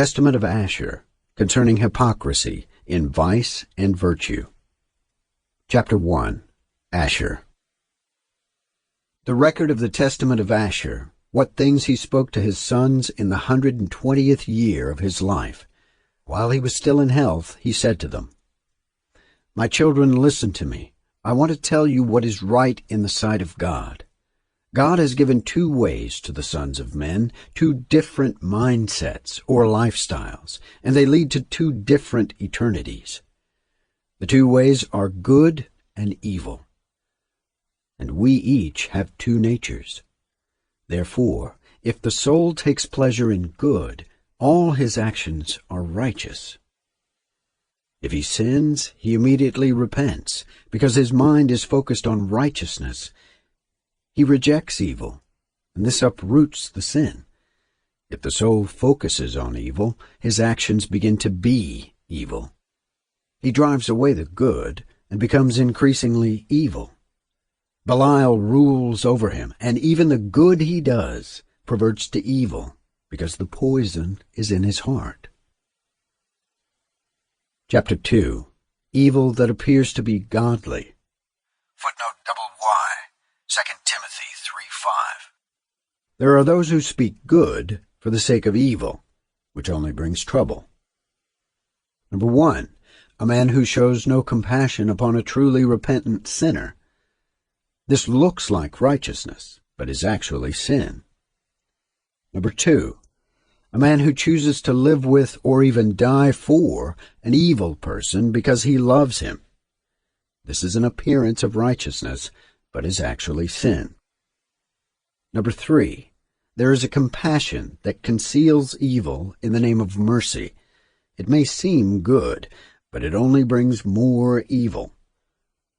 Testament of Asher, concerning hypocrisy in vice and virtue. Chapter 1. Asher. The record of the testament of Asher, what things he spoke to his sons in the 120th year of his life. While he was still in health, he said to them, My children, listen to me. I want to tell you what is right in the sight of God. God has given two ways to the sons of men, two different mindsets or lifestyles, and they lead to two different eternities. The two ways are good and evil, and we each have two natures. Therefore, if the soul takes pleasure in good, all his actions are righteous. If he sins, he immediately repents, because his mind is focused on righteousness. He rejects evil, and this uproots the sin. If the soul focuses on evil, his actions begin to be evil. He drives away the good and becomes increasingly evil. Belial rules over him, and even the good he does perverts to evil, because the poison is in his heart. Chapter 2. Evil that appears to be godly. Footnote Y, 2 Timothy 3:5. There are those who speak good for the sake of evil, which only brings trouble. Number 1. A man who shows no compassion upon a truly repentant sinner. This looks like righteousness, but is actually sin. Number 2. A man who chooses to live with or even die for an evil person because he loves him. This is an appearance of righteousness, but is actually sin. Number 3. There is a compassion that conceals evil in the name of mercy. It may seem good, but it only brings more evil.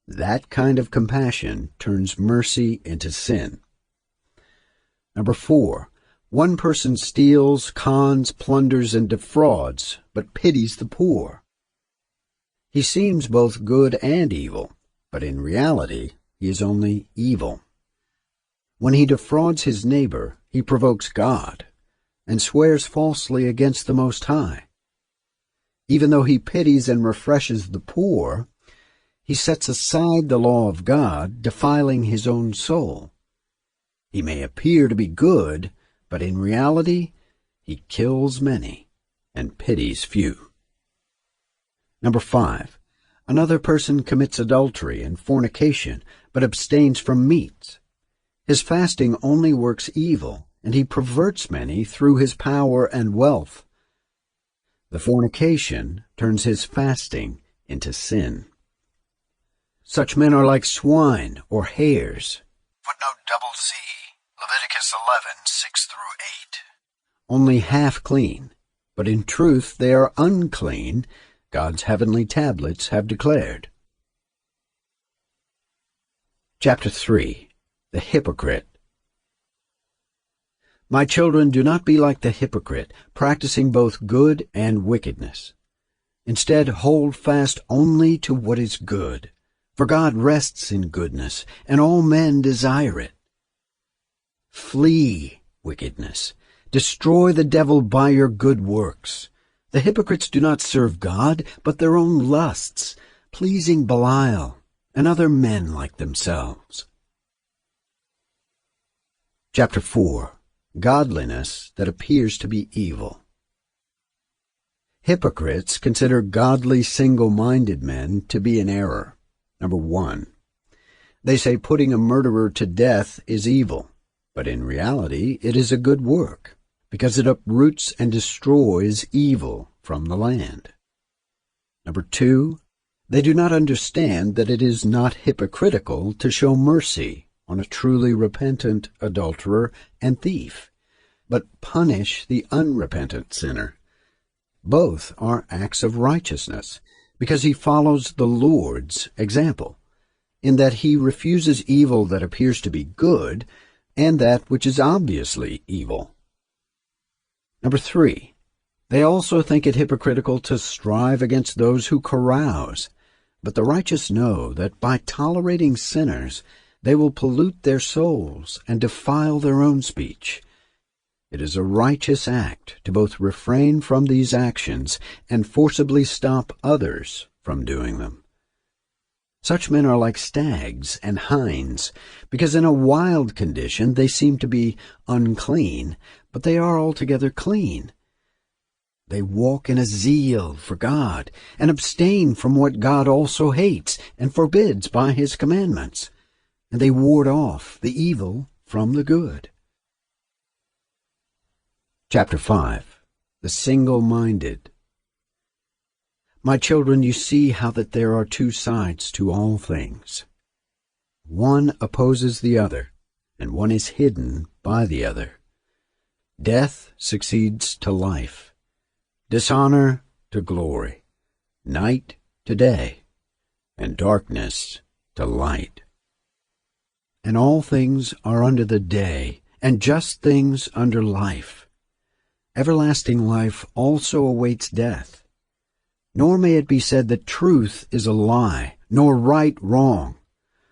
That kind of compassion turns mercy into sin. Number 4. One person steals, cons, plunders, and defrauds, but pities the poor. He seems both good and evil, but in reality he is only evil. When he defrauds his neighbor, he provokes God, and swears falsely against the Most High. Even though he pities and refreshes the poor, he sets aside the law of God, defiling his own soul. He may appear to be good, but in reality he kills many and pities few. Number 5. Another person commits adultery and fornication, but abstains from meats. His fasting only works evil, and he perverts many through his power and wealth. The fornication turns his fasting into sin. Such men are like swine or hares. Footnote Z, Leviticus 11:6-8. Only half clean, but in truth they are unclean, God's heavenly tablets have declared. Chapter 3. The Hypocrite. My children, do not be like the hypocrite, practicing both good and wickedness. Instead, hold fast only to what is good, for God rests in goodness, and all men desire it. Flee wickedness. Destroy the devil by your good works. The hypocrites do not serve God, but their own lusts, pleasing Belial and other men like themselves. Chapter 4. Godliness that appears to be evil. Hypocrites consider godly single-minded men to be in error. Number 1. They say putting a murderer to death is evil, but in reality it is a good work, because it uproots and destroys evil from the land. Number 2. They do not understand that it is not hypocritical to show mercy on a truly repentant adulterer and thief, but punish the unrepentant sinner. Both are acts of righteousness, because he follows the Lord's example, in that he refuses evil that appears to be good and that which is obviously evil. Number 3. They also think it hypocritical to strive against those who carouse, but the righteous know that by tolerating sinners they will pollute their souls and defile their own speech. It is a righteous act to both refrain from these actions and forcibly stop others from doing them. Such men are like stags and hinds, because in a wild condition they seem to be unclean, but they are altogether clean. They walk in a zeal for God, and abstain from what God also hates and forbids by his commandments, and they ward off the evil from the good. Chapter 5. The Single-Minded. My children, you see how that there are two sides to all things. One opposes the other, and one is hidden by the other. Death succeeds to life, dishonor to glory, night to day, and darkness to light. And all things are under the day, and just things under life. Everlasting life also awaits death. Nor may it be said that truth is a lie, nor right wrong.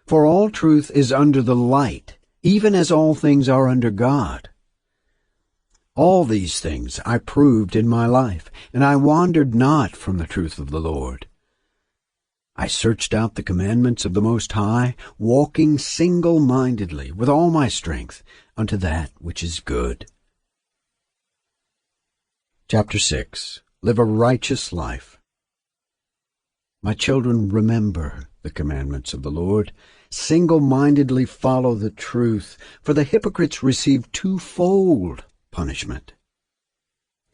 For all truth is under the light, even as all things are under God. All these things I proved in my life, and I wandered not from the truth of the Lord. I searched out the commandments of the Most High, walking single-mindedly with all my strength unto that which is good. Chapter 6. Live a righteous life. My children, remember the commandments of the Lord. Single-mindedly follow the truth, for the hypocrites receive twofold punishment.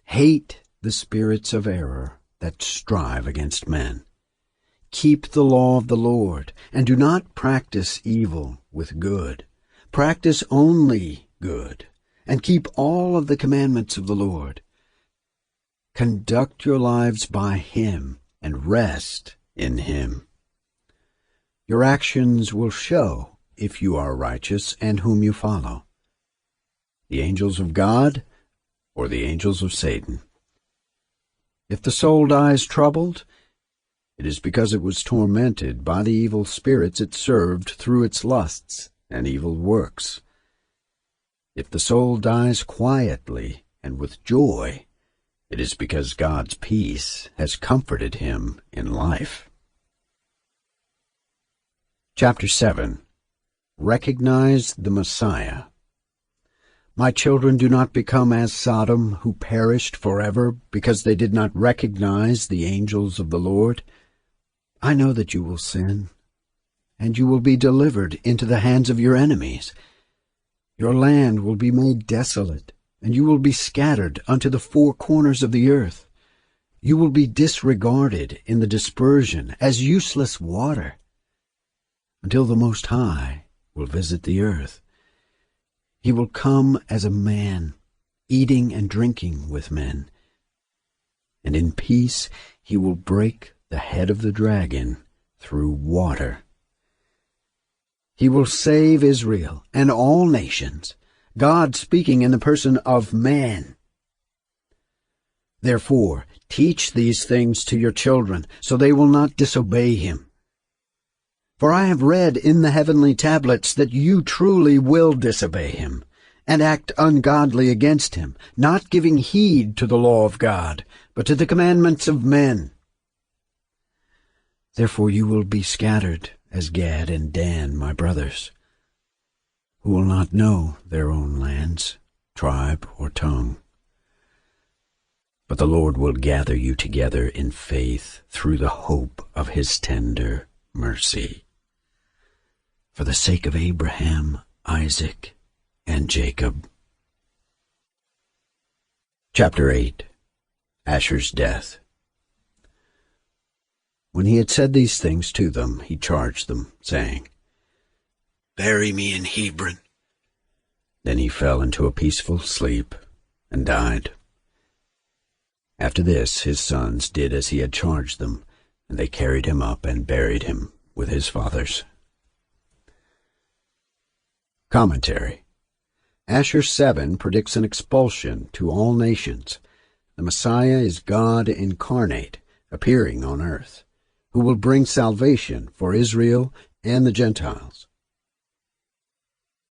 Hate the spirits of error that strive against men. Keep the law of the Lord, and do not practice evil with good. Practice only good, and keep all of the commandments of the Lord. Conduct your lives by him, and rest in him. Your actions will show if you are righteous and whom you follow, the angels of God or the angels of Satan. If the soul dies troubled, it is because it was tormented by the evil spirits it served through its lusts and evil works. If the soul dies quietly and with joy, it is because God's peace has comforted him in life. Chapter 7. Recognize the Messiah. My children, do not become as Sodom, who perished forever because they did not recognize the angels of the Lord. I know that you will sin, and you will be delivered into the hands of your enemies. Your land will be made desolate, and you will be scattered unto the four corners of the earth. You will be disregarded in the dispersion as useless water, until the Most High will visit the earth. He will come as a man, eating and drinking with men, and in peace he will break the head of the dragon through water. He will save Israel and all nations, God speaking in the person of man. Therefore, teach these things to your children, so they will not disobey him. For I have read in the heavenly tablets that you truly will disobey him, and act ungodly against him, not giving heed to the law of God, but to the commandments of men. Therefore you will be scattered as Gad and Dan, my brothers, who will not know their own lands, tribe, or tongue. But the Lord will gather you together in faith through the hope of his tender mercy. For the sake of Abraham, Isaac, and Jacob. Chapter 8. Asher's death. When he had said these things to them, he charged them, saying, Bury me in Hebron. Then he fell into a peaceful sleep and died. After this his sons did as he had charged them, and they carried him up and buried him with his fathers. Commentary. Asher 7 predicts an expulsion to all nations. The Messiah is God incarnate, appearing on earth, who will bring salvation for Israel and the Gentiles.